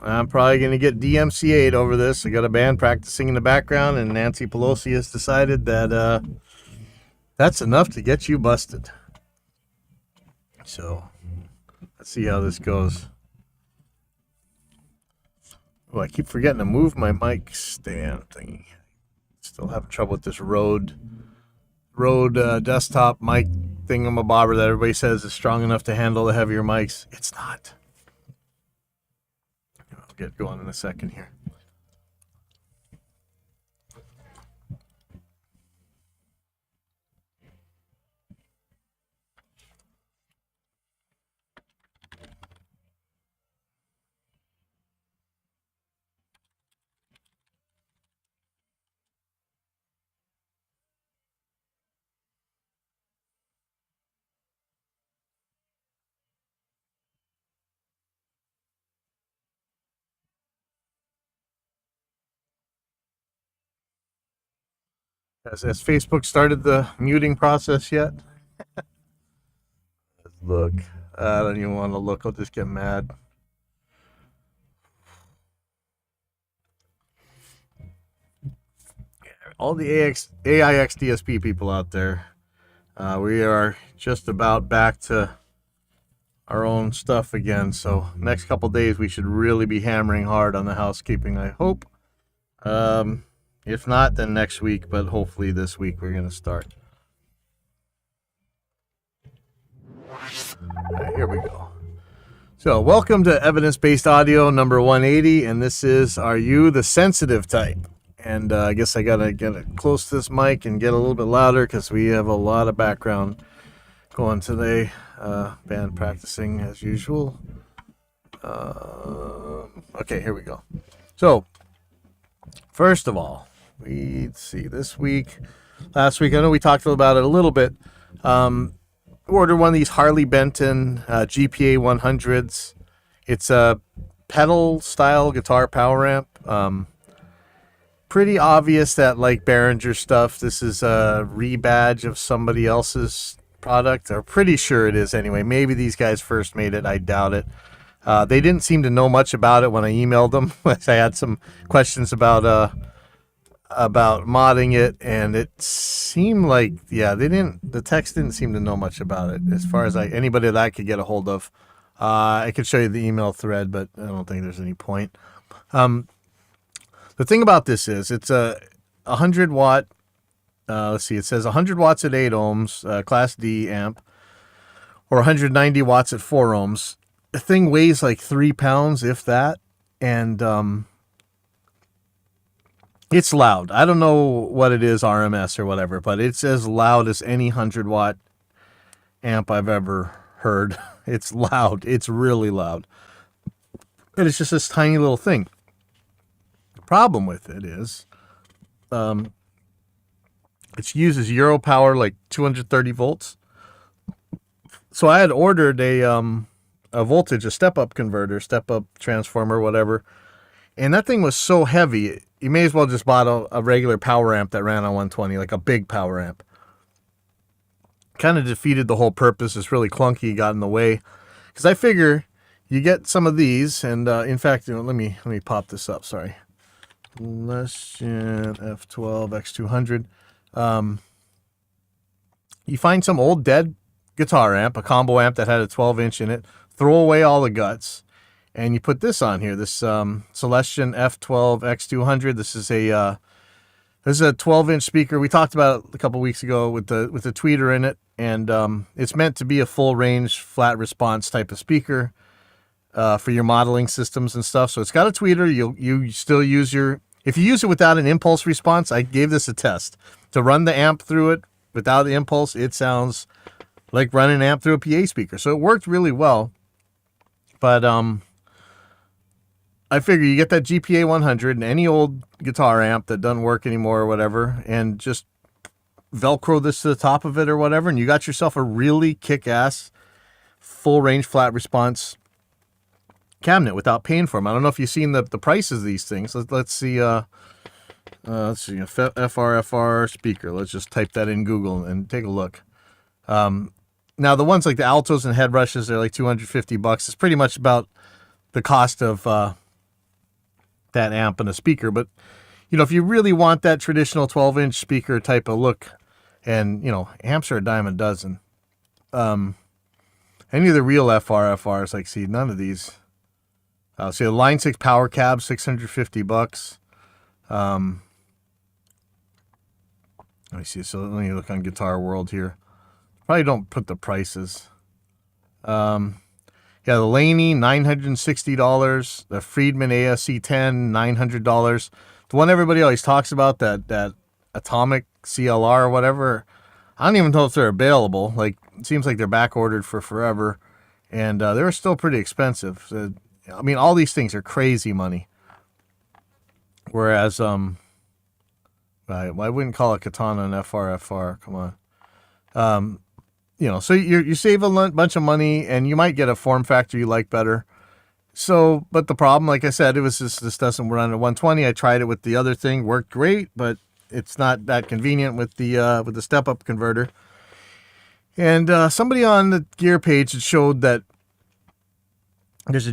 I'm probably going to get DMCA'd over this. I got a band practicing in the background, and Nancy Pelosi has decided that that's enough to get you busted. So, let's see how this goes. Oh, I keep forgetting to move my mic stand thingy. Still having trouble with this Rode desktop mic thingamabobber that everybody says is strong enough to handle the heavier mics. It's not. I'll get going in a second here. Has Facebook started the muting process yet? Let's look. I don't even want to look. I'll just get mad. All the AIX DSP people out there, we are just about back to our own stuff again. So next couple days we should really be hammering hard on the housekeeping, I hope. If not, then next week, but hopefully this week we're going to start. All right, here we go. So welcome to Evidence-Based Audio number 180, and this is Are You the Sensitive Type? And I guess I got to get it close to this mic and get a little bit louder because we have a lot of background going today. Band practicing as usual. Okay, here we go. So, first of all, let's see, last week, I know we talked about it a little bit. Ordered one of these Harley Benton GPA 100s. It's a pedal style guitar power amp. Pretty obvious that, like Behringer stuff, this is a rebadge of somebody else's product. I'm pretty sure it is anyway. Maybe these guys first made it. I doubt it. They didn't seem to know much about it when I emailed them. I had some questions about modding it, and it seemed like, the text didn't seem to know much about it as far as anybody that I could get a hold of. I could show you the email thread, but I don't think there's any point. The thing about this is it's a 100 watt, let's see, it says 100 watts at 8 ohms, class D amp, or 190 watts at 4 ohms. The thing weighs like 3 pounds, if that, and it's loud. I don't know what it is, RMS or whatever, but it's as loud as any 100 watt amp I've ever heard. It's loud. It's really loud. And it's just this tiny little thing. The problem with it is it uses Euro power, like 230 volts. So I had ordered a voltage, a step-up converter, step-up transformer, whatever. And that thing was so heavy, you may as well just bought a regular power amp that ran on 120, like a big power amp. Kind of defeated the whole purpose. It's really clunky, got in the way. Because I figure you get some of these, and in fact, let me pop this up, sorry. Lesgen F12 X200. You find some old dead guitar amp, a combo amp that had a 12-inch in it, throw away all the guts, and you put this on here, this Celestion F12 X200. This is a 12-inch speaker. We talked about it a couple weeks ago with the tweeter in it, and it's meant to be a full-range, flat response type of speaker for your modeling systems and stuff. So it's got a tweeter. You still use if you use it without an impulse response, I gave this a test. To run the amp through it without the impulse, it sounds like running an amp through a PA speaker. So it worked really well. But I figure you get that GPA 100 and any old guitar amp that doesn't work anymore or whatever, and just Velcro this to the top of it or whatever, and you got yourself a really kick-ass full-range flat response cabinet without paying for them. I don't know if you've seen the prices of these things. Let's see. Let's see. FRFR speaker. Let's just type that in Google and take a look. Now the ones like the altos and head rushes, they're like $250. It's pretty much about the cost of that amp and a speaker. But, you know, if you really want that traditional 12-inch speaker type of look, and, you know, amps are a dime a dozen. Any of the real FRFRs, like, see, none of these. See, a Line 6 power cab, $650. Let me see. So let me look on Guitar World here. Probably don't put the prices. Yeah, the Laney, $960. The Friedman ASC 10, $900. The one everybody always talks about, that Atomic CLR or whatever, I don't even know if they're available. Like, it seems like they're back ordered for forever, and they're still pretty expensive. I mean, all these things are crazy money. Whereas, I wouldn't call a Katana an FRFR. Come on. You know, so you save a bunch of money, and you might get a form factor you like better. So, but the problem, like I said, it was just, this doesn't run at 120. I tried it with the other thing, worked great, but it's not that convenient with the step-up converter. And somebody on the gear page had showed that there's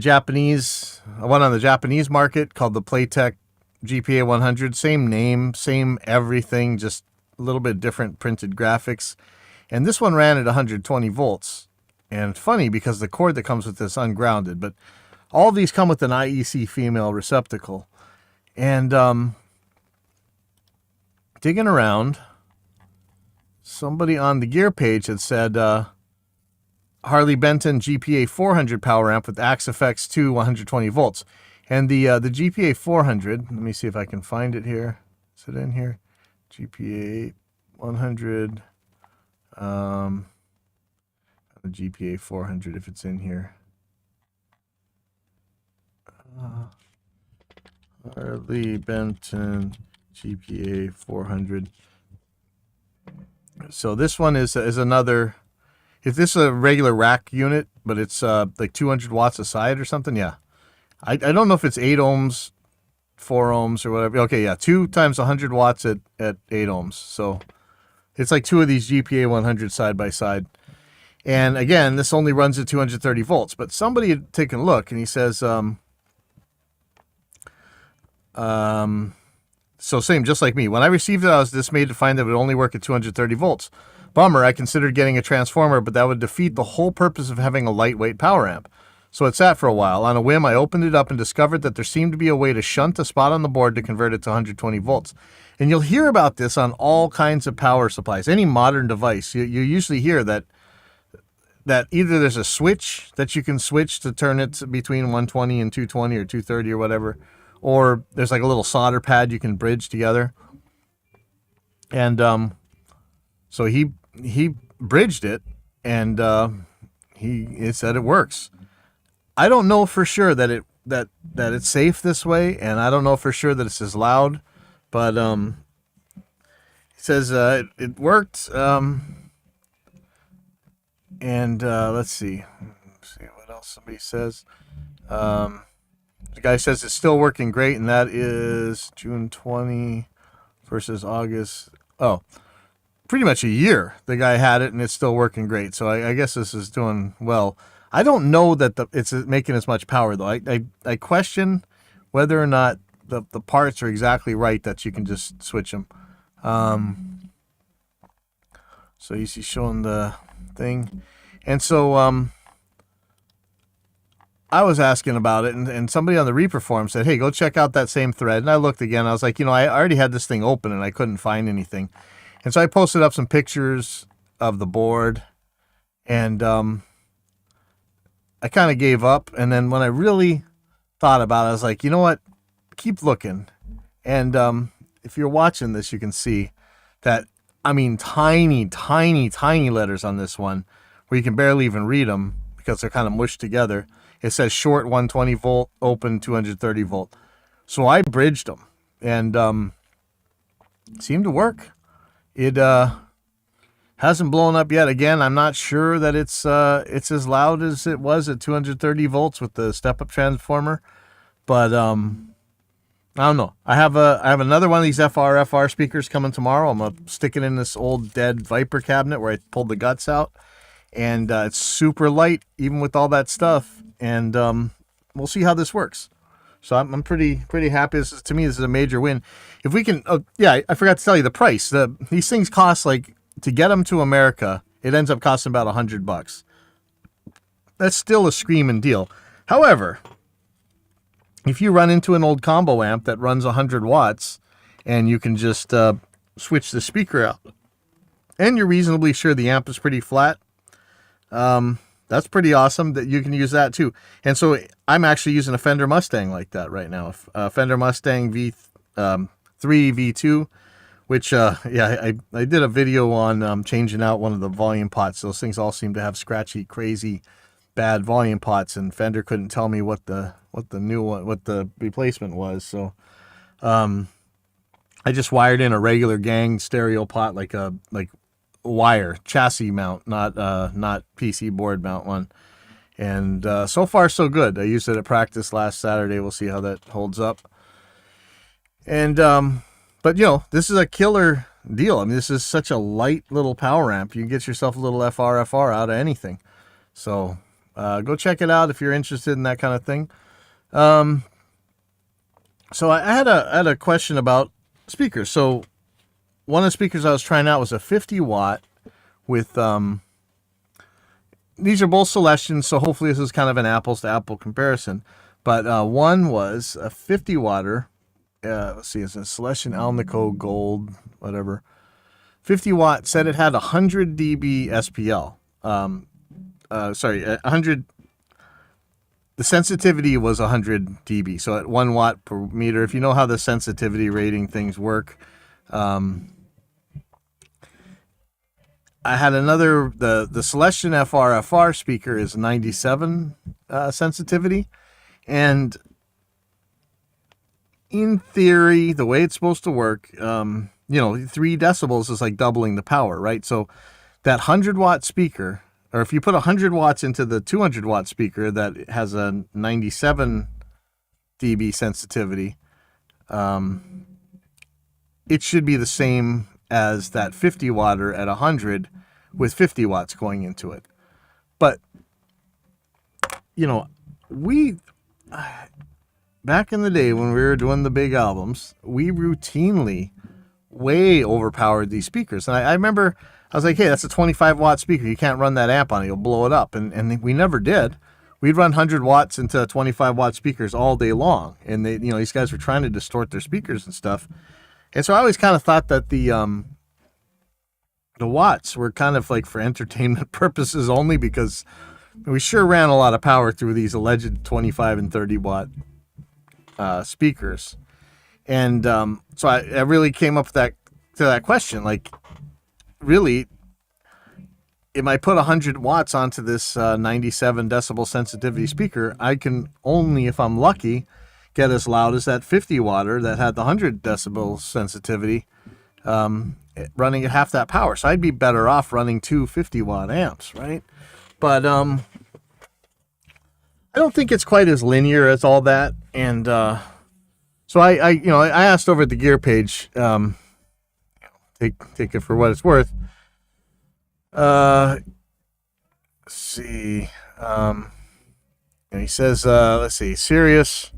one on the Japanese market called the Playtech GPA 100. Same name, same everything, just a little bit different printed graphics. And this one ran at 120 volts. And it's funny because the cord that comes with this is ungrounded, but all of these come with an IEC female receptacle. And digging around, somebody on the gear page had said Harley Benton GPA 400 power amp with Axe-Fx 2 120 volts. And the GPA 400, let me see if I can find it here. Is it in here? GPA 100. The GPA 400, if it's in here. Harley Benton GPA 400. So this one is another. If this is a regular rack unit, but it's like 200 watts a side or something, yeah. I don't know if it's 8 ohms, 4 ohms, or whatever. Okay, yeah, 2 times 100 watts at 8 ohms. So it's like 2 of these GPA 100 side by side. And again, this only runs at 230 volts. But somebody had taken a look, and he says, so same, just like me. When I received it, I was dismayed to find that it would only work at 230 volts. Bummer, I considered getting a transformer, but that would defeat the whole purpose of having a lightweight power amp. So it sat for a while. On a whim, I opened it up and discovered that there seemed to be a way to shunt a spot on the board to convert it to 120 volts. And you'll hear about this on all kinds of power supplies. Any modern device, you usually hear that either there's a switch that you can switch to turn it between 120 and 220 or 230 or whatever, or there's like a little solder pad you can bridge together. And so he bridged it, and he said it works. I don't know for sure that it's safe this way, and I don't know for sure that it's as loud, but he says it worked. And let's see what else somebody says. The guy says it's still working great, and that is June 20 versus August. Oh, pretty much a year the guy had it, and it's still working great. So I guess this is doing well. I don't know that it's making as much power, though. I question whether or not the parts are exactly right that you can just switch them. So he's showing the thing. And so I was asking about it, and somebody on the Reaper forum said, hey, go check out that same thread. And I looked again. I was like, I already had this thing open, and I couldn't find anything. And so I posted up some pictures of the board, and I kind of gave up. And then when I really thought about it, I was like, you know what? Keep looking. And if you're watching this, you can see that, I mean, tiny, tiny, tiny letters on this one where you can barely even read them because they're kind of mushed together. It says short 120 volt, open 230 volt. So I bridged them, and it seemed to work. It hasn't blown up yet. Again, I'm not sure that it's as loud as it was at 230 volts with the step-up transformer, but I don't know. I have another one of these FRFR speakers coming tomorrow. I'm gonna stick it in this old dead Viper cabinet where I pulled the guts out, and it's super light even with all that stuff. And we'll see how this works. So I'm pretty happy. To me, this is a major win. If we can, yeah, I forgot to tell you the price. These things cost, like, to get them to America, it ends up costing about $100. That's still a screaming deal. However, if you run into an old combo amp that runs 100 watts and you can just switch the speaker out, and you're reasonably sure the amp is pretty flat, that's pretty awesome that you can use that too. And so I'm actually using a Fender Mustang like that right now. Fender Mustang V3 V2, which, yeah, I did a video on changing out one of the volume pots. Those things all seem to have scratchy, crazy, bad volume pots, and Fender couldn't tell me what the replacement was. So I just wired in a regular gang stereo pot, like wire chassis mount, not PC board mount one. And so far so good. I used it at practice last Saturday. We'll see how that holds up. And but you know, this is a killer deal. I mean, this is such a light little power amp. You can get yourself a little FR out of anything. So go check it out if you're interested in that kind of thing. So I had a question about speakers. So one of the speakers I was trying out was a 50 watt with, these are both Celestions, so hopefully this is kind of an apples to apple comparison. But one was a 50 watter, let's see, it's a Celestion Alnico Gold, whatever. 50 watt, said it had 100 dB SPL. Sorry, 100, the sensitivity was 100 dB, so at 1 watt per meter. If you know how the sensitivity rating things work, I had another, the Celestion FR speaker is 97 sensitivity, and in theory, the way it's supposed to work, you know, 3 decibels is like doubling the power, right? So that 100 watt speaker, or if you put 100 watts into the 200 watt speaker that has a 97 dB sensitivity, it should be the same as that 50 watter at 100 with 50 watts going into it. But, you know, back in the day when we were doing the big albums, we routinely way overpowered these speakers. And I remember I was like, hey, that's a 25 watt speaker. You can't run that amp on it. You'll blow it up. And we never did. We'd run 100 watts into 25 watt speakers all day long. And they, you know, these guys were trying to distort their speakers and stuff. And so I always kind of thought that the watts were kind of like for entertainment purposes only, because we sure ran a lot of power through these alleged 25 and 30 watt speakers. And so I really came up with that question, like, really, if I put 100 watts onto this 97 decibel sensitivity speaker, I can only, if I'm lucky, get as loud as that 50 watter that had the 100 decibel sensitivity, running at half that power. So I'd be better off running 2 50 watt amps, right? But I don't think it's quite as linear as all that. And so I asked over at the gear page, take it for what it's worth. Let's see. He says, let's see, Sirius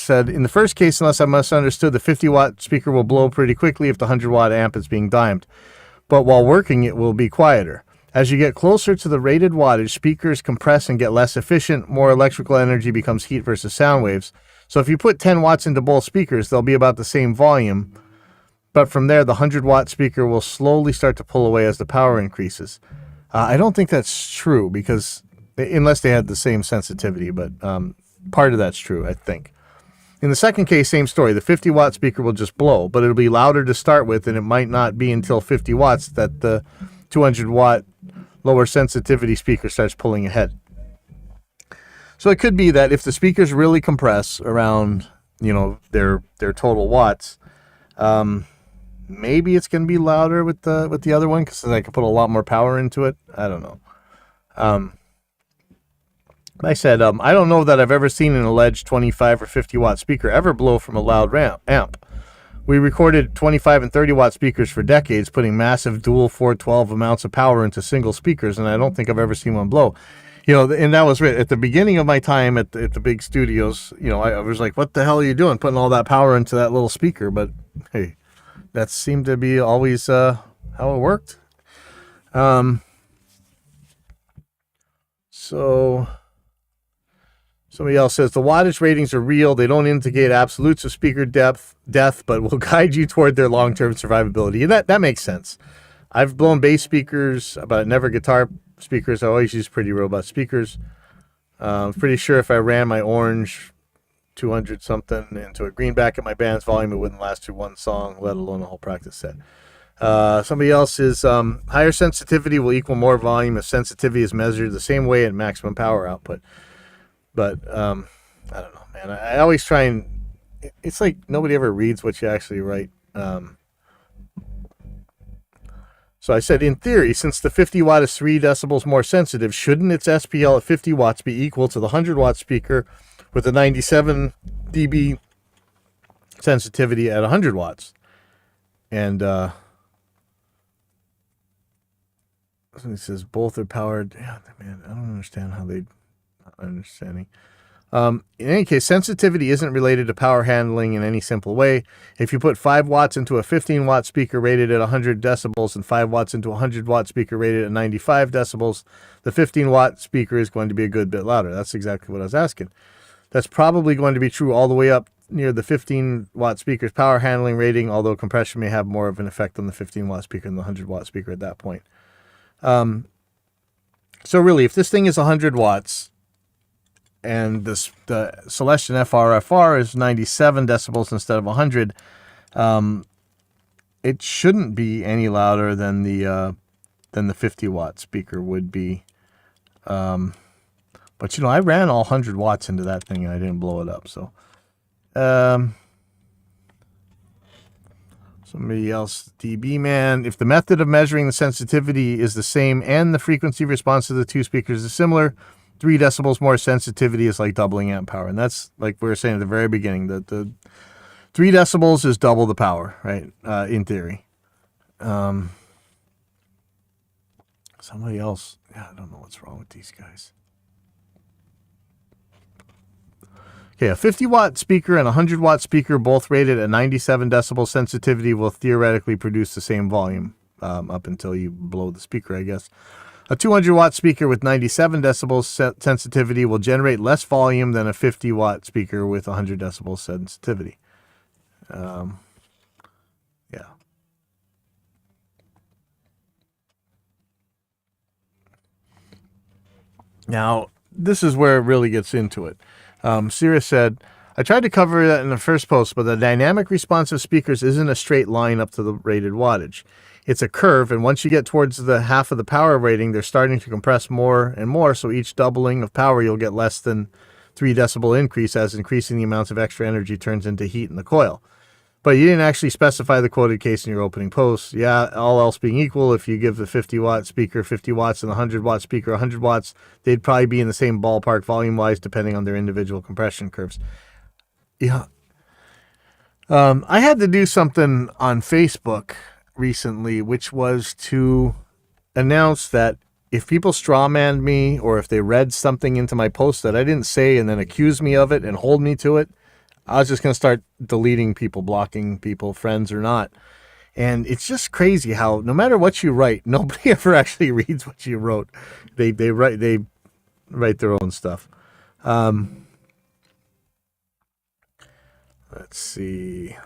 said, in the first case, unless I misunderstood, the 50 watt speaker will blow pretty quickly if the 100 watt amp is being dimed, but while working it will be quieter. As you get closer to the rated wattage, speakers compress and get less efficient. More electrical energy becomes heat versus sound waves. So if you put 10 watts into both speakers, they'll be about the same volume, but from there, the 100 watt speaker will slowly start to pull away as the power increases. I don't think that's true, because unless they had the same sensitivity, but part of that's true, I think. In the second case, same story. The 50 watt speaker will just blow, but it'll be louder to start with, and it might not be until 50 watts that the 200 watt lower sensitivity speaker starts pulling ahead. So it could be that if the speakers really compress around, you know, their total watts, maybe it's going to be louder with the other one, because I can put a lot more power into it. I don't know. I said, I don't know that I've ever seen an alleged 25 or 50 watt speaker ever blow from a loud amp. We recorded 25 and 30 watt speakers for decades, putting massive dual 412 amounts of power into single speakers, and I don't think I've ever seen one blow. And that was right at the beginning of my time at the big studios. I was like, what the hell are you doing putting all that power into that little speaker? But hey, that seemed to be always how it worked. So somebody else says the wattage ratings are real. They don't indicate absolutes of speaker death, but will guide you toward their long-term survivability. And that makes sense. I've blown bass speakers, but never guitar speakers. I always use pretty robust speakers. I'm pretty sure if I ran my orange 200 something into a greenback at my band's volume, it wouldn't last through one song, let alone a whole practice set. Somebody else is higher sensitivity will equal more volume if sensitivity is measured the same way at maximum power output. But I don't know, man. I always try and it's like nobody ever reads what you actually write. So I said, in theory, since the 50 watt is 3 decibels more sensitive, shouldn't its SPL at 50 watts be equal to the 100 watt speaker with a 97 dB sensitivity at 100 watts? And he says both are powered. Yeah, man, I don't understand how they not understanding. In any case, sensitivity isn't related to power handling in any simple way. If you put 5 watts into a 15 watt speaker rated at 100 decibels and 5 watts into a 100 watt speaker rated at 95 decibels, the 15 watt speaker is going to be a good bit louder. That's exactly what I was asking. That's probably going to be true all the way up near the 15 watt speaker's power handling rating, although compression may have more of an effect on the 15 watt speaker than the 100 watt speaker at that point. So really, if this thing is 100 watts, and the Celestion FR is 97 decibels instead of 100, it shouldn't be any louder than the 50 watt speaker would be. But I ran all 100 watts into that thing and I didn't blow it up. So somebody else, DB man, if the method of measuring the sensitivity is the same and the frequency response to the two speakers is similar, 3 decibels more sensitivity is like doubling amp power. And that's like we were saying at the very beginning, that the 3 decibels is double the power, right? In theory. Somebody else, I don't know what's wrong with these guys. Okay, a 50 watt speaker and a 100 watt speaker, both rated at 97 decibel sensitivity, will theoretically produce the same volume up until you blow the speaker, I guess. A 200 watt speaker with 97 decibels sensitivity will generate less volume than a 50 watt speaker with 100 decibels sensitivity. Yeah. Now, this is where it really gets into it. Sirius said, I tried to cover that in the first post, but the dynamic response of speakers isn't a straight line up to the rated wattage. It's a curve, and once you get towards the half of the power rating, they're starting to compress more and more, so each doubling of power, you'll get less than 3 decibel increase as increasing the amounts of extra energy turns into heat in the coil. But you didn't actually specify the quoted case in your opening post. Yeah, all else being equal, if you give the 50 watt speaker 50 watts and the 100 watt speaker 100 watts, they'd probably be in the same ballpark volume-wise depending on their individual compression curves. Yeah. I had to do something on Facebook recently, which was to announce that if people strawmanned me or if they read something into my post that I didn't say and then accuse me of it and hold me to it, I was just going to start deleting people, blocking people, friends or not. And it's just crazy how no matter what you write, nobody ever actually reads what you wrote. They write their own stuff. Let's see.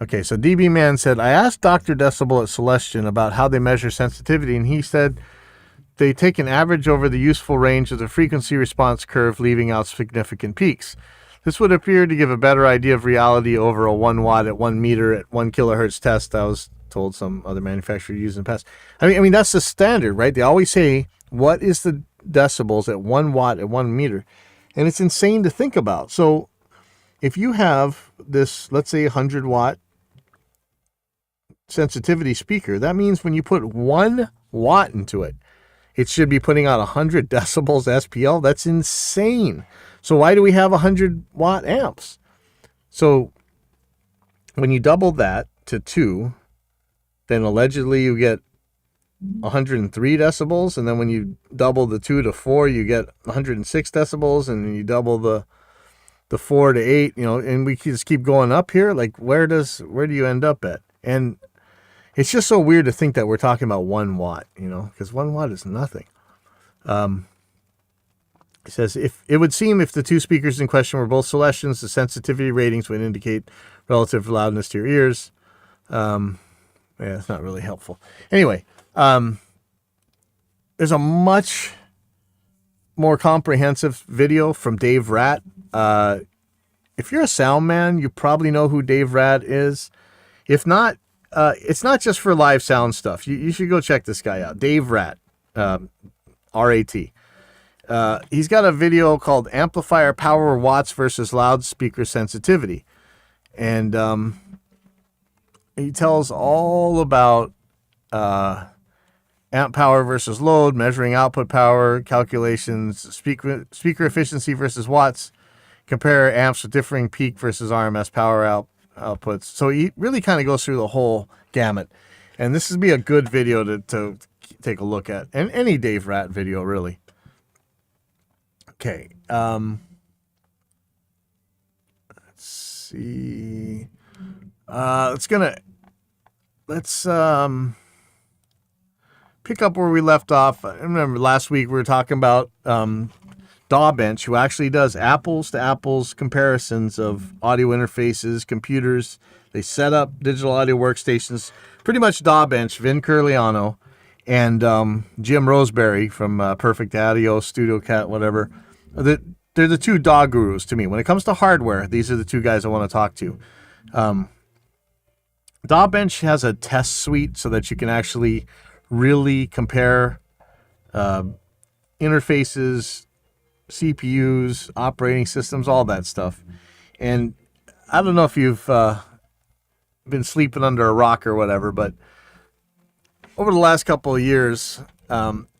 Okay, so DB Man said, I asked Dr. Decibel at Celestion about how they measure sensitivity, and he said they take an average over the useful range of the frequency response curve, leaving out significant peaks. This would appear to give a better idea of reality over a 1 watt at 1 meter at 1 kilohertz test I was told some other manufacturer used in the past. I mean that's the standard, right? They always say, what is the decibels at 1 watt at 1 meter? And it's insane to think about. So if you have this, let's say 100 watt sensitivity speaker, that means when you put 1 watt into it, it should be putting out 100 decibels SPL. That's insane. So why do we have 100 watt amps? So when you double that to 2, then allegedly you get 103 decibels, and then when you double the 2 to 4, you get 106 decibels, and then you double the 4 to 8, and we just keep going up here. Like, where do you end up at? And it's just so weird to think that we're talking about 1 watt, because 1 watt is nothing. It says, it would seem if the two speakers in question were both Celestions, the sensitivity ratings would indicate relative loudness to your ears. Yeah, it's not really helpful. Anyway, there's a much more comprehensive video from Dave Ratt. If you're a sound man, you probably know who Dave Ratt is. If not, it's not just for live sound stuff. You should go check this guy out. Dave Ratt, R-A-T. He's got a video called Amplifier Power Watts versus Loudspeaker Sensitivity. And he tells all about amp power versus load, measuring output power, calculations, speaker efficiency versus watts, compare amps with differing peak versus RMS power outputs. So he really kind of goes through the whole gamut. And this would be a good video to take a look at. And any Dave Ratt video, really. Okay. Let's see. Let's pick up where we left off. I remember last week we were talking about DAWBench, who actually does apples to apples comparisons of audio interfaces, computers. They set up digital audio workstations. Pretty much DAWBench, Vin Curliano, and Jim Roseberry from Perfect Audio, Studio Cat, whatever. They're the two DAW gurus to me. When it comes to hardware, these are the two guys I want to talk to. DAWBench has a test suite so that you can actually really compare interfaces, CPUs, operating systems, all that stuff. And I don't know if you've been sleeping under a rock or whatever, but over the last couple of years,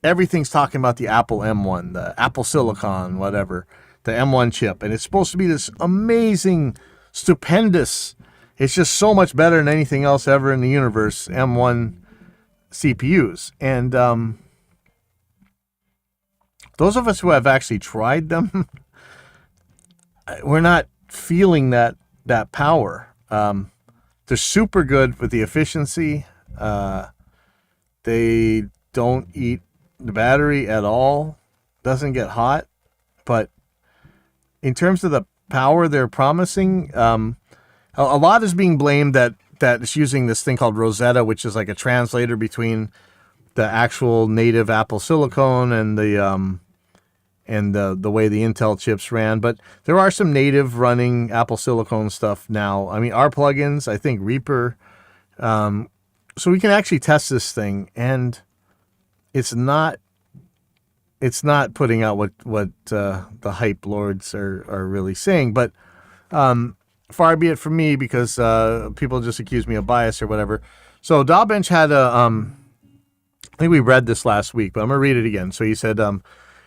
everything's talking about the Apple M1, the Apple Silicon, whatever, the M1 chip. And it's supposed to be this amazing, stupendous, it's just so much better than anything else ever in the universe, M1 CPUs. And those of us who have actually tried them, we're not feeling that power. They're super good with the efficiency. They don't eat the battery at all. Doesn't get hot. But in terms of the power they're promising, a lot is being blamed that it's using this thing called Rosetta, which is like a translator between the actual native Apple Silicon and the way the Intel chips ran. But there are some native running Apple Silicon stuff now. I mean, our plugins, I think Reaper. So we can actually test this thing, and it's not putting out what the hype lords are really saying. But far be it from me, because people just accuse me of bias or whatever. So DAWBench had I think we read this last week, but I'm going to read it again. So he said,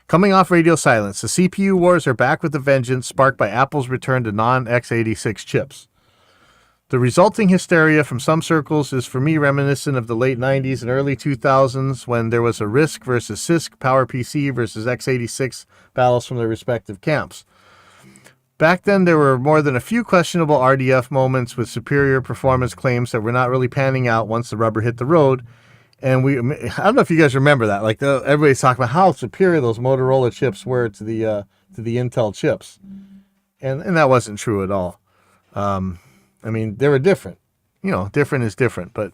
coming off radio silence, the CPU wars are back with a vengeance, sparked by Apple's return to non-x86 chips. The resulting hysteria from some circles is for me reminiscent of the late 90s and early 2000s, when there was a RISC versus CISC, PowerPC versus x86 battles from their respective camps. Back then, there were more than a few questionable RDF moments with superior performance claims that were not really panning out once the rubber hit the road. And I don't know if you guys remember that. Like, everybody's talking about how superior those Motorola chips were to the Intel chips, and that wasn't true at all. I mean, they were different. Different is different. But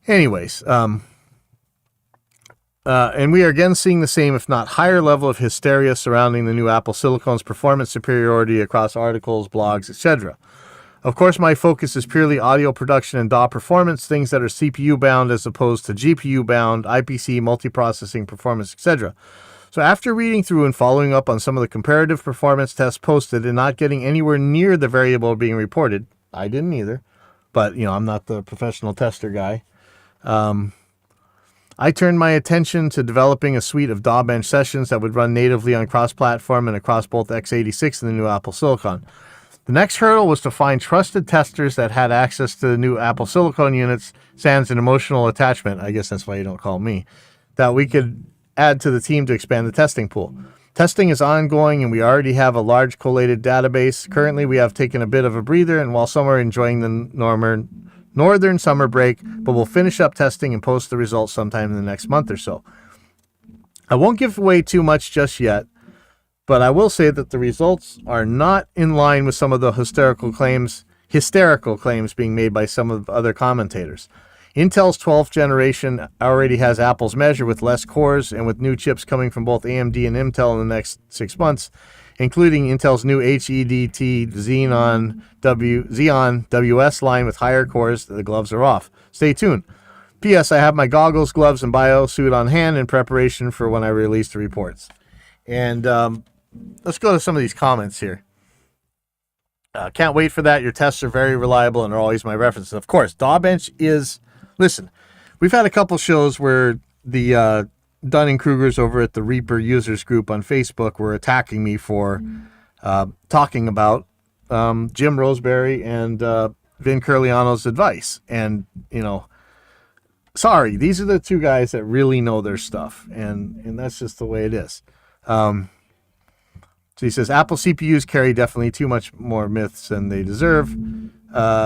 anyways, and we are again seeing the same, if not higher level of hysteria surrounding the new Apple Silicon's performance superiority across articles, blogs, etc. Of course, my focus is purely audio production and DAW performance, things that are CPU bound as opposed to GPU bound, IPC, multiprocessing performance, etc. So after reading through and following up on some of the comparative performance tests posted and not getting anywhere near the variable being reported, I didn't either, but I'm not the professional tester guy. I turned my attention to developing a suite of DAWBench sessions that would run natively on cross-platform and across both x86 and the new Apple Silicon. The next hurdle was to find trusted testers that had access to the new Apple silicone units, sans an emotional attachment. I guess that's why you don't call me. That we could add to the team to expand the testing pool. Testing is ongoing, and we already have a large collated database. Currently, we have taken a bit of a breather, and while some are enjoying the northern summer break, but we'll finish up testing and post the results sometime in the next month or so. I won't give away too much just yet, but I will say that the results are not in line with some of the hysterical claims being made by some of the other commentators. Intel's 12th generation already has Apple's measure with less cores, and with new chips coming from both AMD and Intel in the next 6 months, including Intel's new HEDT Xeon WS line with higher cores, the gloves are off. Stay tuned. P.S. I have my goggles, gloves, and biosuit on hand in preparation for when I release the reports. And let's go to some of these comments here. Can't wait for that. Your tests are very reliable and are always my references. Of course, Dawbench is... Listen, we've had a couple shows where the Dunning-Krugers over at the Reaper users group on Facebook were attacking me for talking about Jim Roseberry and Vin Curliano's advice. And, you know, sorry, these are the two guys that really know their stuff. And that's just the way it is. So he says, Apple CPUs carry definitely too much more myths than they deserve.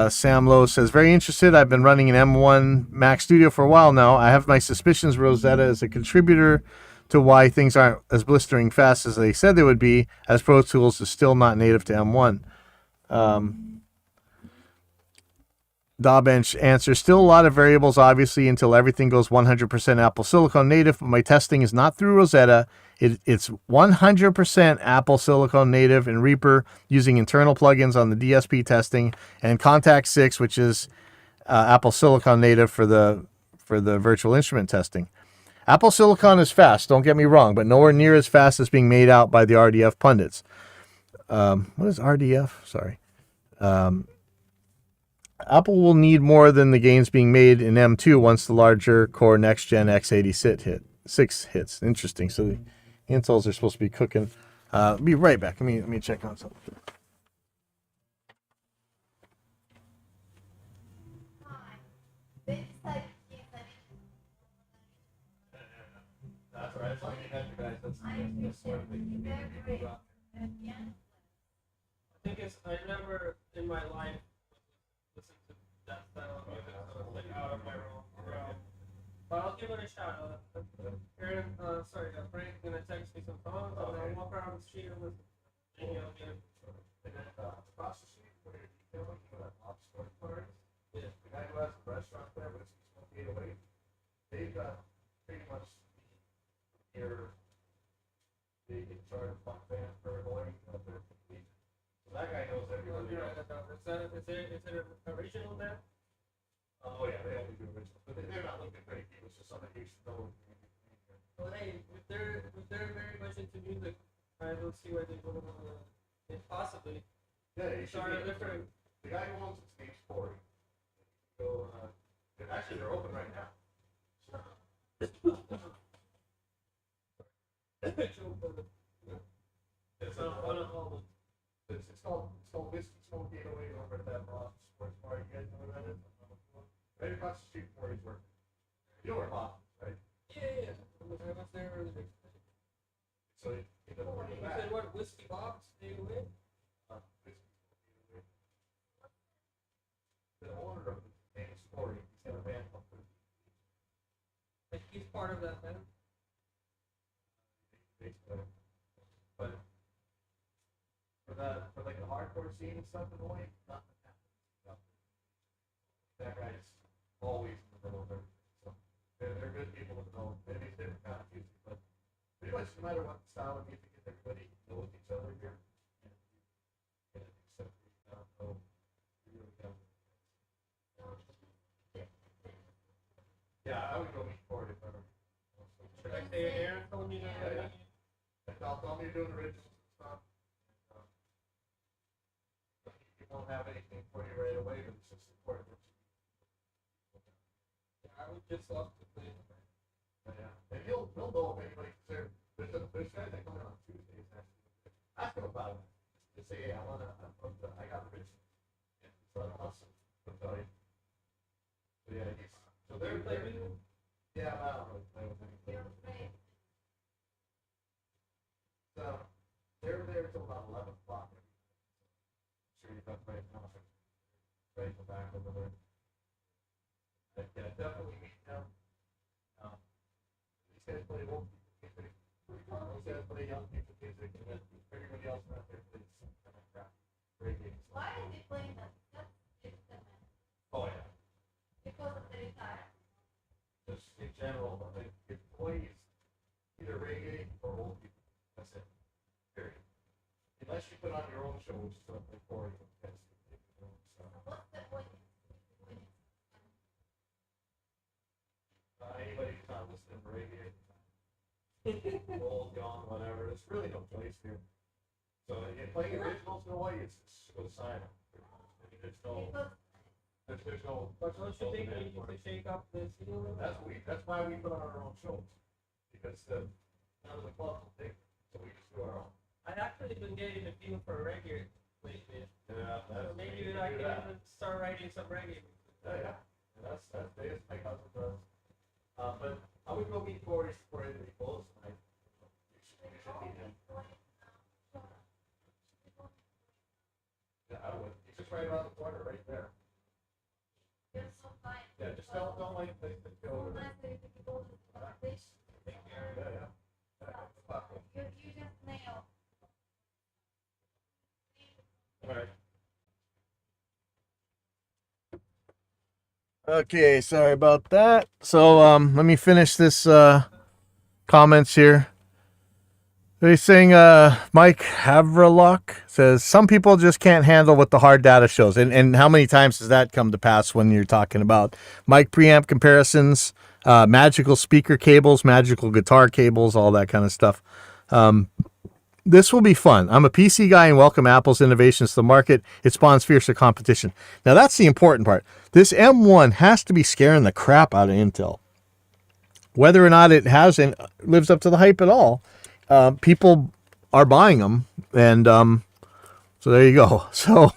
Sam Lowe says, very interested. I've been running an M1 Mac Studio for a while now. I have my suspicions Rosetta is a contributor to why things aren't as blistering fast as they said they would be, as Pro Tools is still not native to M1. Dawbench answers, still a lot of variables, obviously, until everything goes 100% Apple Silicon native, but my testing is not through Rosetta. It's 100% Apple Silicon native in Reaper using internal plugins on the DSP testing, and Contact 6, which is Apple Silicon native for the virtual instrument testing. Apple Silicon is fast, don't get me wrong, but nowhere near as fast as being made out by the RDF pundits. What is RDF? Sorry. Apple will need more than the gains being made in M2 once the larger core next-gen x86 hits. Interesting. So the Intels are supposed to be cooking. I'll be right back. Let me check on something. That's right. I think I never in my life listened to that style of music, so it's like out of my realm. But I'll give it a shot. Aaron, Frank's gonna text me some songs, and I'll walk around the street and listen. And he'll get across the street where you're looking at Oxford Forest. Yeah. The guy who has a restaurant there, but it's 28 away. They've got pretty much here. They can start a funk band for a lawyer. So that guy knows everybody. Is it a regional band? Oh yeah, they only do originals, but they're not looking great. It's just something you should know. Well, hey, if they're very much into music, I don't see why they wouldn't want to, possibly. Yeah, you should be different. The guy who owns it's Steve Sporey. So, actually, they're open right now. It's called Whiskey Smoke 808 over at that sports bar. You guys know where that is? Right across the street from where he's working. You know where Bob is, right? Yeah. I was there earlier. So you said what? Whiskey Box? Stay away? The owner of the name is Corey. He's got a band called he's part of that band? But for like the hardcore scene and stuff in the way, nothing happens. That guy's always in the middle of everything. So they're good people to know. Maybe it's different kind of music, but pretty much no matter what style of music is, everybody knows each other here. Yeah, I would go meet Ford if ever. Should I say Aaron told me that? I'll tell me you're doing originals and stuff. He won't have anything for you right away, but it's just important. I would just love to play the band. Yeah, and he'll know if anybody. There's guys that come in on Tuesdays. Ask him about it. Just say, hey, I got there until about 11 o'clock. Sure you got right now. Right the back over there. Yeah, definitely meet them. These guys play old people music. Those guys play young people music, and then everybody else out there plays some kind of crap. Reggae. Why are they playing that? That's different. Oh yeah. Because of the retire. Just in general, like it plays either reggae or old people. That's it. Period. Unless you put on your own show, which is something for you. What's the point? Anybody who's not listening to reggae, old, young, whatever, there's really no place here. So if playing originals in Hawaii, it's go silent. There's no, there's no. But don't you think we need to shake up the scene? That's why we put on our own shows, because none of the clubs will take it, so we just do our own. I've actually been getting a feel for reggae lately. Yeah, Maybe I can even start writing some reggae. Yeah. And that's my cousin does. But I would go meet Corey before anybody goes tonight. You should meet him. Yeah, I would. He's just right around the corner, right there. You're so fine. Yeah, just don't like the So nice that you can go to the place. Yeah. You just nailed. All right. Okay, sorry about that. So let me finish this comments here. They're saying Mike Havrlock says some people just can't handle what the hard data shows. And how many times does that come to pass when you're talking about mic preamp comparisons, magical speaker cables, magical guitar cables, all that kind of stuff. This will be fun. I'm a PC guy and welcome Apple's innovations to the market. It spawns fiercer competition. Now, that's the important part. This M1 has to be scaring the crap out of Intel. Whether or not it has and lives up to the hype at all, people are buying them. And so there you go. So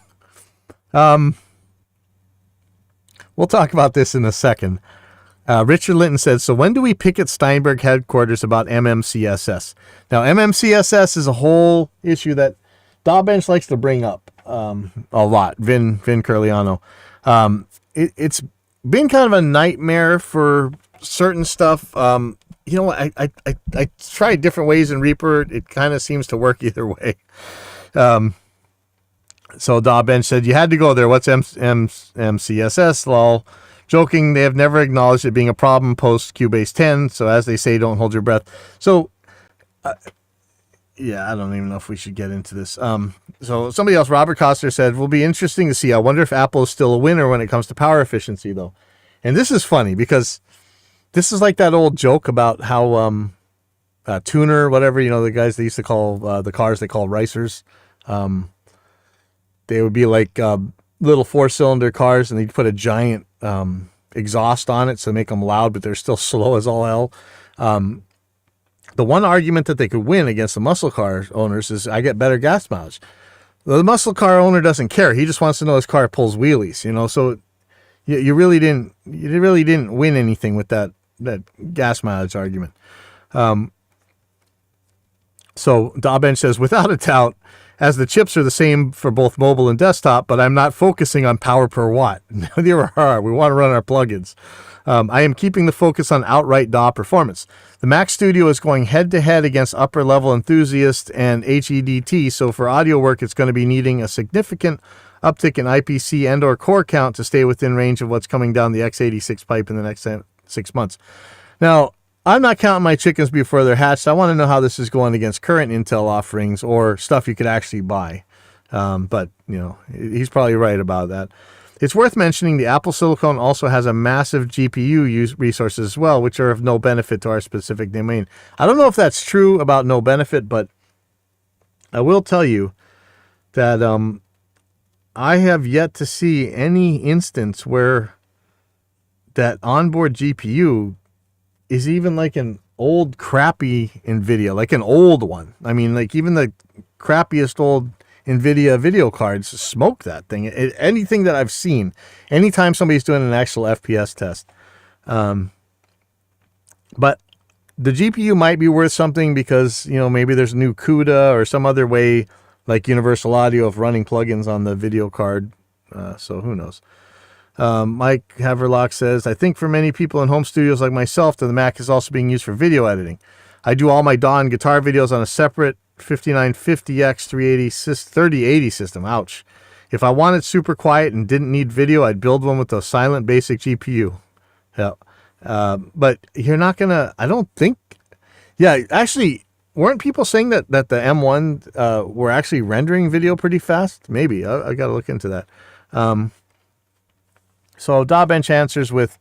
we'll talk about this in a second. Richard Linton said, so when do we picket Steinberg headquarters about MMCSS? Now, MMCSS is a whole issue that Dawbench likes to bring up a lot, Vin Curliano. It's been kind of a nightmare for certain stuff. I tried different ways in Reaper. It kind of seems to work either way. So Dawbench said, you had to go there. What's MCSS? Lol. Joking, they have never acknowledged it being a problem post Cubase 10. So as they say, don't hold your breath. So, yeah, I don't even know if we should get into this. So somebody else, Robert Costner, said, will be interesting to see. I wonder if Apple is still a winner when it comes to power efficiency, though. And this is funny because this is like that old joke about how tuner, whatever, the guys they used to call the cars they call ricers. They would be like little 4-cylinder cars, and they'd put a giant exhaust on it to make them loud, but they're still slow as all hell. The one argument that they could win against the muscle car owners is I get better gas mileage. The muscle car owner doesn't care. He just wants to know his car pulls wheelies, so you really didn't win anything with that gas mileage argument. So Dawbench says, without a doubt, as the chips are the same for both mobile and desktop, but I'm not focusing on power per watt. Neither are. We want to run our plugins. I am keeping the focus on outright DAW performance. The Mac Studio is going head-to-head against upper-level Enthusiast and HEDT, so for audio work, it's going to be needing a significant uptick in IPC and or core count to stay within range of what's coming down the x86 pipe in the next 6 months. Now, I'm not counting my chickens before they're hatched. I want to know how this is going against current Intel offerings or stuff you could actually buy. But, he's probably right about that. It's worth mentioning the Apple Silicon also has a massive GPU resources as well, which are of no benefit to our specific domain. I don't know if that's true about no benefit, but I will tell you that I have yet to see any instance where that onboard GPU is even like an old crappy NVIDIA, like an old one. I mean, like even the crappiest old NVIDIA video cards smoke that thing. Anything that I've seen, anytime somebody's doing an actual FPS test. But the GPU might be worth something because, maybe there's a new CUDA or some other way like Universal Audio of running plugins on the video card. So who knows? Mike Haverlock says, I think for many people in home studios like myself, the Mac is also being used for video editing. I do all my DAW and guitar videos on a separate 5950X 3080 system. Ouch. If I wanted super quiet and didn't need video, I'd build one with a silent basic GPU. Yeah. But you're not going to, I don't think, yeah, actually, weren't people saying that the M1 were actually rendering video pretty fast? Maybe. I got to look into that. So DAW Bench answers with,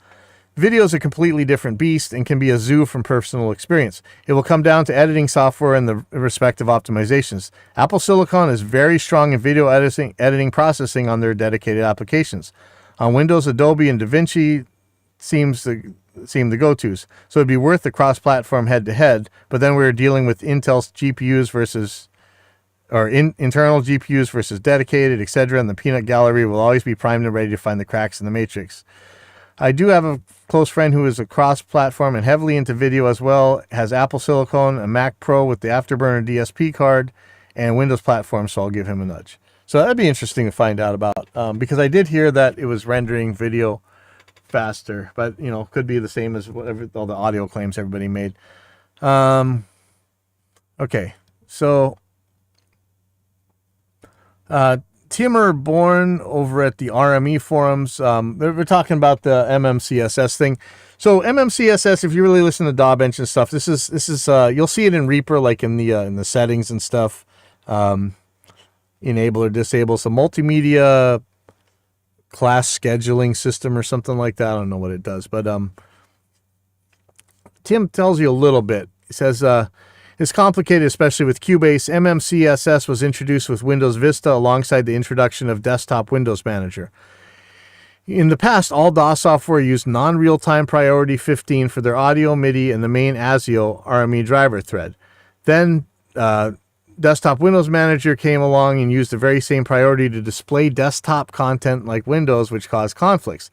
video is a completely different beast and can be a zoo from personal experience. It will come down to editing software and the respective optimizations. Apple Silicon is very strong in video editing processing on their dedicated applications. On Windows, Adobe and DaVinci seem the go-tos. So it'd be worth the cross-platform head-to-head, but then we're dealing with Intel's GPUs versus internal GPUs versus dedicated, etc. And the peanut gallery will always be primed and ready to find the cracks in the matrix. I do have a close friend who is a cross-platform and heavily into video as well, has Apple Silicon, a Mac Pro with the Afterburner DSP card, and Windows platform, so I'll give him a nudge. So that'd be interesting to find out about, because I did hear that it was rendering video faster, but, could be the same as whatever all the audio claims everybody made. Okay, so Timur Born over at the RME forums, we're talking about the MMCSS thing. So MMCSS, if you really listen to DAW Bench and stuff, this is you'll see it in Reaper, like in the settings and stuff. Enable or disable some multimedia class scheduling system or something like that. I don't know what it does, but Tim tells you a little bit. He says, it's complicated, especially with Cubase. MMCSS was introduced with Windows Vista alongside the introduction of Desktop Windows Manager. In the past, all DAW software used non-real-time priority 15 for their audio, MIDI, and the main ASIO RME driver thread. Then Desktop Windows Manager came along and used the very same priority to display desktop content like Windows, which caused conflicts.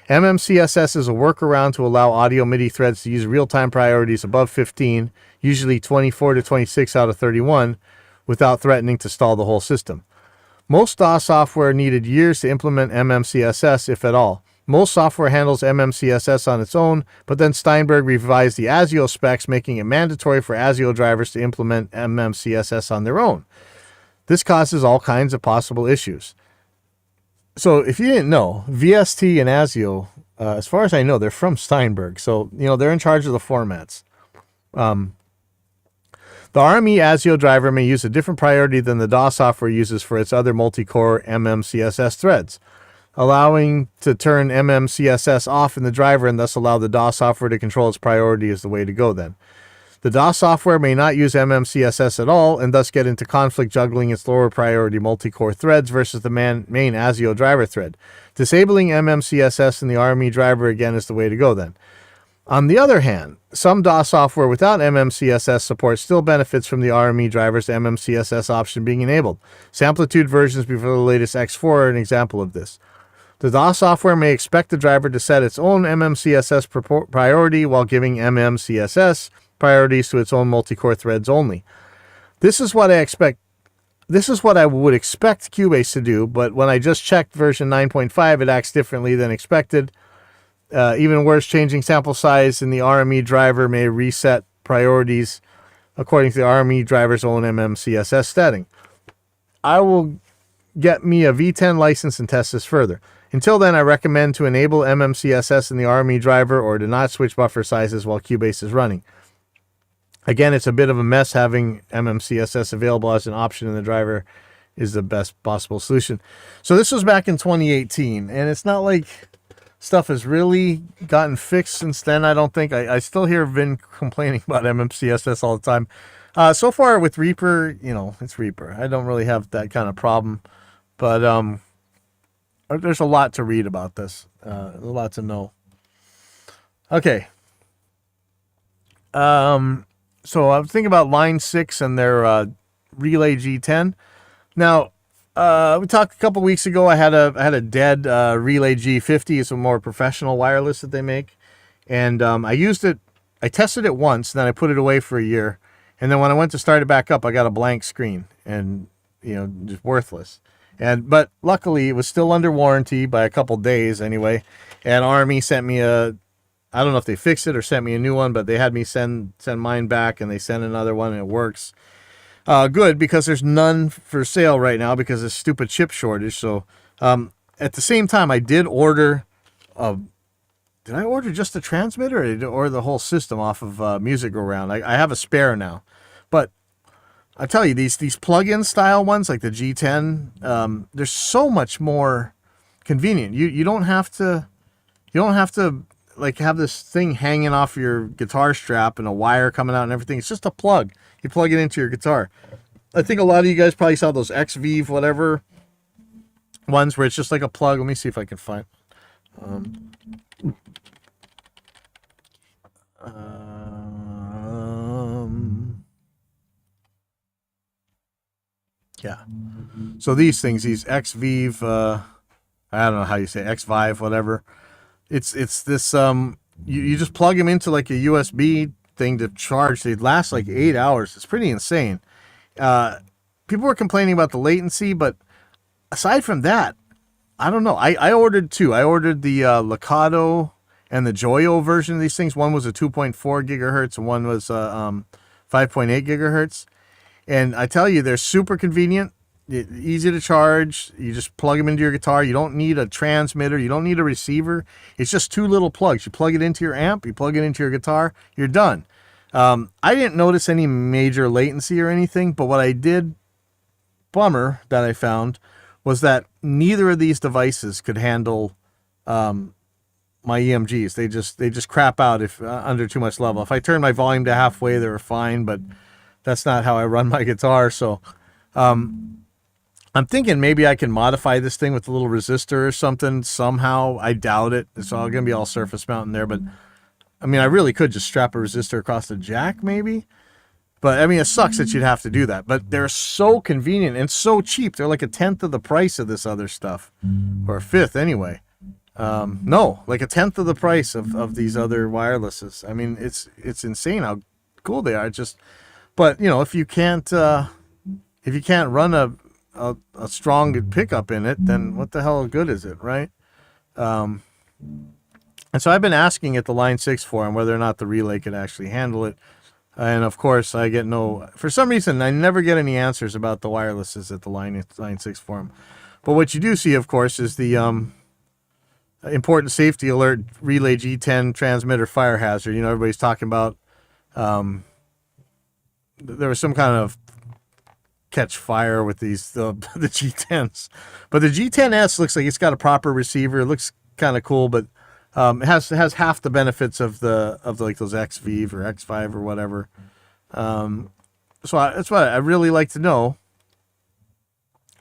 MMCSS is a workaround to allow audio MIDI threads to use real-time priorities above 15, usually 24 to 26 out of 31, without threatening to stall the whole system. Most DAW software needed years to implement MMCSS, if at all. Most software handles MMCSS on its own, but then Steinberg revised the ASIO specs, making it mandatory for ASIO drivers to implement MMCSS on their own. This causes all kinds of possible issues. So if you didn't know, VST and ASIO, as far as I know, they're from Steinberg. So, they're in charge of the formats. The RME ASIO driver may use a different priority than the DAW software uses for its other multi-core MMCSS threads. Allowing to turn MMCSS off in the driver and thus allow the DAW software to control its priority is the way to go then. The DAW software may not use MMCSS at all and thus get into conflict juggling its lower priority multi-core threads versus the main ASIO driver thread. Disabling MMCSS in the RME driver again is the way to go then. On the other hand, some DAW software without MMCSS support still benefits from the RME driver's MMCSS option being enabled. Samplitude versions before the latest X4 are an example of this. The DAW software may expect the driver to set its own MMCSS priority while giving MMCSS priorities to its own multi-core threads only. This is what I would expect Cubase to do, but when I just checked version 9.5, it acts differently than expected. Even worse, changing sample size in the RME driver may reset priorities according to the RME driver's own MMCSS setting. I will get me a V10 license and test this further. Until then, I recommend to enable MMCSS in the RME driver or to not switch buffer sizes while Cubase is running. Again, it's a bit of a mess. Having MMCSS available as an option in the driver is the best possible solution. So this was back in 2018, and it's not like stuff has really gotten fixed since then, I don't think. I still hear Vin complaining about MMCSS all the time. So far with Reaper, it's Reaper. I don't really have that kind of problem. But there's a lot to read about this. A lot to know. Okay. So I was thinking about Line 6 and their Relay G10. Now, we talked a couple weeks ago. I had a dead Relay G50. It's a more professional wireless that they make, and I used it I tested it once, then I put it away for a year, and then when I went to start it back up, I got a blank screen and just worthless. But luckily it was still under warranty by a couple days anyway. And Army sent me I don't know if they fixed it or sent me a new one, but they had me send mine back, and they sent another one, and it works. Good, because there's none for sale right now because of stupid chip shortage. So at the same time, I did order. Did I order just the transmitter, or did I order the whole system off of Music Go Round? I have a spare now, but I tell you, these plug-in style ones like the G10, they're so much more convenient. You don't have to like have this thing hanging off your guitar strap and a wire coming out and everything. It's just a plug. You plug it into your guitar. I think a lot of you guys probably saw those XVive whatever ones where it's just like a plug. Let me see if I can find. Yeah. So these things, these XVive, I don't know how you say it, XVive, whatever. It's this you just plug them into like a USB thing to charge. They last like 8 hours. It's pretty insane. People were complaining about the latency, but aside from that, I don't know. I ordered two. I ordered the Lakato and the Joyo version of these things. One was a 2.4 gigahertz and one was 5.8 gigahertz. And I tell you, they're super convenient, easy to charge. You just plug them into your guitar. You don't need a transmitter. You don't need a receiver. It's just two little plugs. You plug it into your amp. You plug it into your guitar. You're done. I didn't notice any major latency or anything, but what I did, bummer that I found, was that neither of these devices could handle my EMGs. They just crap out if under too much level. If I turn my volume to halfway, they were fine, but that's not how I run my guitar. So I'm thinking maybe I can modify this thing with a little resistor or something somehow. I doubt it. It's all going to be all surface mounting there, but I mean, I really could just strap a resistor across the jack maybe. But I mean, it sucks that you'd have to do that. But they're so convenient and so cheap. They're like a tenth of the price of this other stuff, or a fifth anyway. No, like a tenth of the price of these other wirelesses. I mean, it's insane how cool they are. But if you can't run a strong pickup in it, then what the hell good is it, right? And so I've been asking at the Line 6 forum whether or not the relay could actually handle it. And of course, I get for some reason, I never get any answers about the wirelesses at the Line 6 forum. But what you do see, of course, is the important safety alert relay G10 transmitter fire hazard. Everybody's talking about there was some kind of catch fire with the G10s. But the G10S looks like it's got a proper receiver. It looks kind of cool, but it has half the benefits of like those XVive or X5 or whatever. So that's what I really like to know.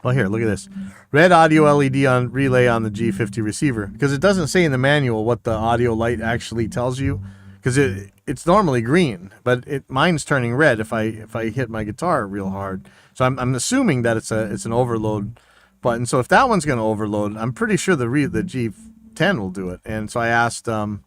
Well, here, look at this. Red audio LED on relay on the G50 receiver, because it doesn't say in the manual what the audio light actually tells you, because it's normally green, but mine's turning red if I hit my guitar real hard. So I'm assuming that it's an overload button. So if that one's going to overload, I'm pretty sure the G10 will do it. And so I asked, can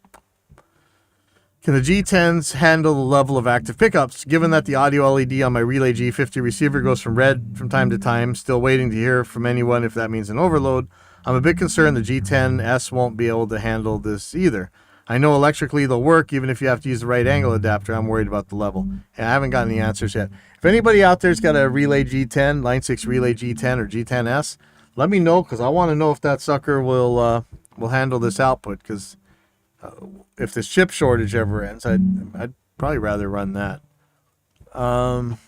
the G10s handle the level of active pickups? Given that the audio LED on my Relay G50 receiver goes from red from time to time, still waiting to hear from anyone if that means an overload, I'm a bit concerned the G10S won't be able to handle this either. I know electrically they'll work even if you have to use the right angle adapter. I'm worried about the level. And I haven't gotten any answers yet. If anybody out there's got a Relay G10, Line 6 Relay G10 or G10S, let me know, because I want to know if that sucker will handle this output, because if this chip shortage ever ends, I'd probably rather run that. What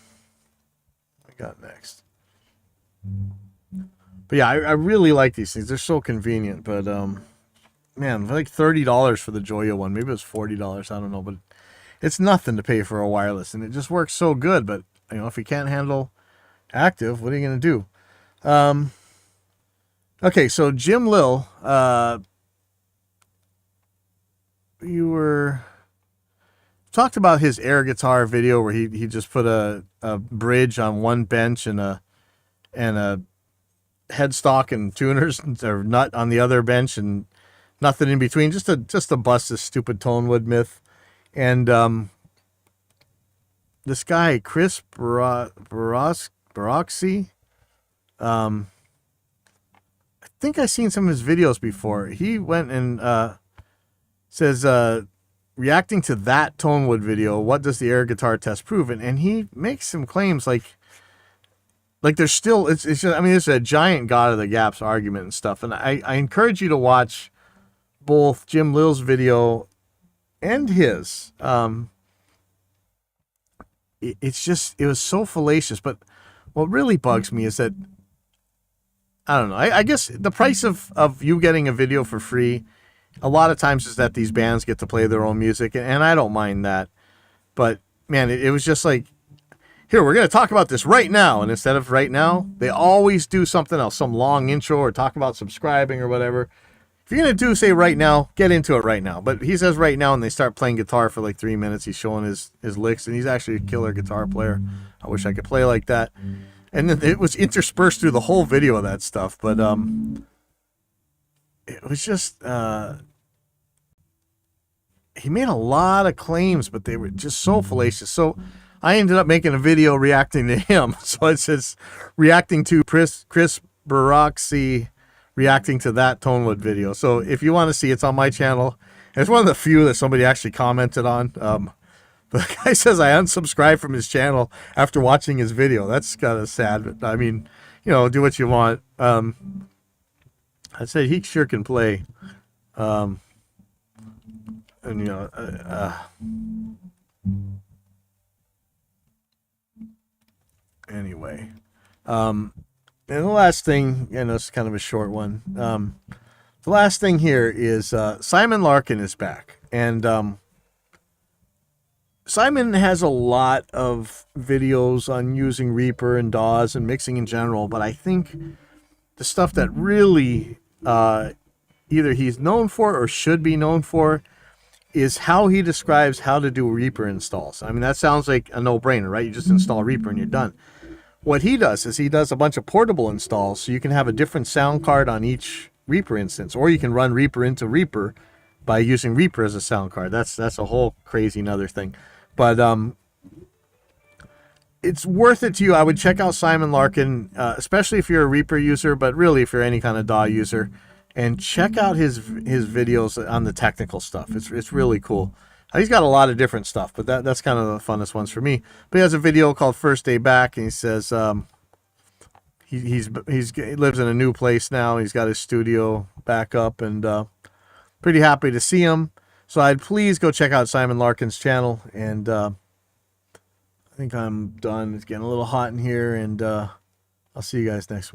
we got next? But yeah, I really like these things. They're so convenient. But man, like $30 for the Joyo one. Maybe it was $40. I don't know, but it's nothing to pay for a wireless, and it just works so good. But if you can't handle active, what are you gonna do? Okay, so Jim Lill, you were talked about his air guitar video where he just put a bridge on one bench and a headstock and tuners or nut on the other bench and nothing in between, just to bust this stupid Tonewood myth. And this guy, Chris Baroxy, I think I've seen some of his videos before. He went and says, reacting to that Tonewood video, what does the air guitar test prove? And he makes some claims like there's still, it's just, I mean, it's a giant God of the Gaps argument and stuff. And I encourage you to watch both Jim Lill's video and his. It's just, it was so fallacious. But what really bugs me is that, I don't know, I guess the price of you getting a video for free a lot of times is that these bands get to play their own music, and I don't mind that. But man, it was just like, here, we're going to talk about this right now. And instead of right now, they always do something else, some long intro or talk about subscribing or whatever. If you're going to do, say, right now, get into it right now. But he says right now, and they start playing guitar for like 3 minutes. He's showing his licks, and he's actually a killer guitar player. I wish I could play like that. And then it was interspersed through the whole video of that stuff. But it was just, he made a lot of claims, but they were just so fallacious. So I ended up making a video reacting to him. So it says, reacting to Chris Baroxy, reacting to that Tonewood video. So if you want to see, it's on my channel. It's one of the few that somebody actually commented on. But the guy says I unsubscribed from his channel after watching his video. That's kind of sad. I mean, you know, do what you want. I said he sure can play. And you know, anyway, and the last thing, you know, it's kind of a short one. The last thing here is Simon Larkin is back, and Simon has a lot of videos on using Reaper and DAWs and mixing in general, but I think the stuff that really either he's known for or should be known for is how he describes how to do Reaper installs. I mean, that sounds like a no-brainer, right? You just install Reaper and you're done. What he does is he does a bunch of portable installs, so you can have a different sound card on each Reaper instance, or you can run Reaper into Reaper by using Reaper as a sound card. That's a whole crazy another thing. But it's worth it to you. I would check out Simon Larkin, especially if you're a Reaper user, but really if you're any kind of DAW user. And check out his videos on the technical stuff. It's really cool. He's got a lot of different stuff, but that's kind of the funnest ones for me. But he has a video called First Day Back, and he says he lives in a new place now. He's got his studio back up, and pretty happy to see him. So I'd please go check out Simon Larkin's channel. And I think I'm done. It's getting a little hot in here, and I'll see you guys next week.